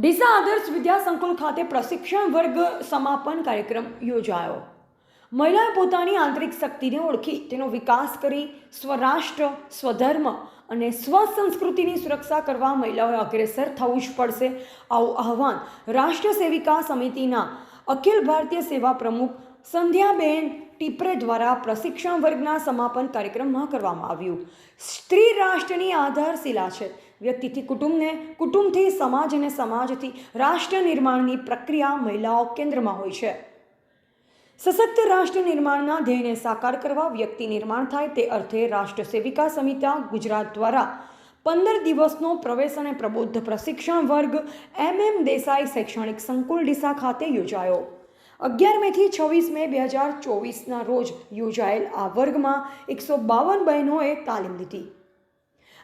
ડીસા આદર્શ વિદ્યા સંકુલ ખાતે પ્રશિક્ષણ વર્ગ સમાપન કાર્યક્રમ યોજાયો। મહિલાએ પોતાની આંતરિક શક્તિને ઓળખી તેનો વિકાસ કરી સ્વરાષ્ટ્ર, સ્વધર્મ અને સ્વસંસ્કૃતિની સુરક્ષા કરવા મહિલાઓએ અગ્રેસર થવું જ પડશે, આવું આહવાન રાષ્ટ્ર સેવિકા સમિતિના અખિલ ભારતીય સેવા પ્રમુખ સંધ્યાબેન ટીપરે દ્વારા પ્રશિક્ષણ વર્ગના સમાપન કાર્યક્રમમાં કરવામાં આવ્યું। સ્ત્રી રાષ્ટ્રની આધારશિલા છે। વ્યક્તિથી કુટુંબને, કુટુંબથી સમાજ અને સમાજથી રાષ્ટ્ર નિર્માણની પ્રક્રિયા મહિલાઓ કેન્દ્રમાં હોય છે। સશક્ત રાષ્ટ્ર નિર્માણના ધ્યેયને સાકાર કરવા વ્યક્તિ નિર્માણ થાય તે અર્થે રાષ્ટ્ર સેવિકા સમિતિ ગુજરાત દ્વારા 15 દિવસનો પ્રવેશ અને પ્રબુદ્ધ પ્રશિક્ષણ વર્ગ MM દેસાઈ શૈક્ષણિક સંકુલ ડીસા ખાતે યોજાયો। 11 મેથી 26 મે 2024ના રોજ યોજાયેલ આ વર્ગમાં 152 બહેનોએ તાલીમ લીધી।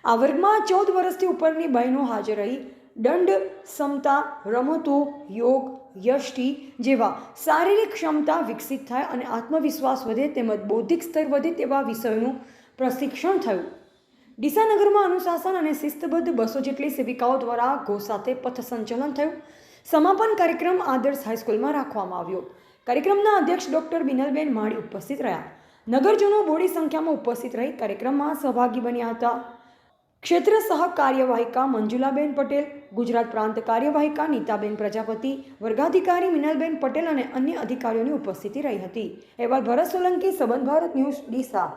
આ વર્ગમાં 14 વર્ષથી ઉપરની બહેનો હાજર રહી દંડ, સમતા, રમતો, યોગ, યષ્ટિ જેવા શારીરિક ક્ષમતા વિકસિત થાય અને આત્મવિશ્વાસ વધે તેમજ બૌદ્ધિક સ્તર વધે તેવા વિષયોનું પ્રશિક્ષણ થયું। ડીસા નગરમાં અનુશાસન અને શિસ્તબદ્ધ 200 જેટલી સેવિકાઓ દ્વારા ઘોષ સાથે પથ સંચલન થયું। સમાપન કાર્યક્રમ આદર્શ હાઈસ્કૂલમાં રાખવામાં આવ્યો। કાર્યક્રમના અધ્યક્ષ ડોક્ટર બિનલબેન માળી ઉપસ્થિત રહ્યા। નગરજનો બોડી સંખ્યામાં ઉપસ્થિત રહી કાર્યક્રમમાં સહભાગી બન્યા હતા। ક્ષેત્ર સહ કાર્યવાહિકા મંજુલાબેન પટેલ, ગુજરાત પ્રાંત કાર્યવાહિકા નીતાબેન પ્રજાપતિ, વર્ગાધિકારી મિનલબેન પટેલ અને અન્ય અધિકારીઓની ઉપસ્થિતિ રહી હતી। અહેવાલ ભરત સોલંકી, સંબંધ ભારત ન્યૂઝ, ડીસા।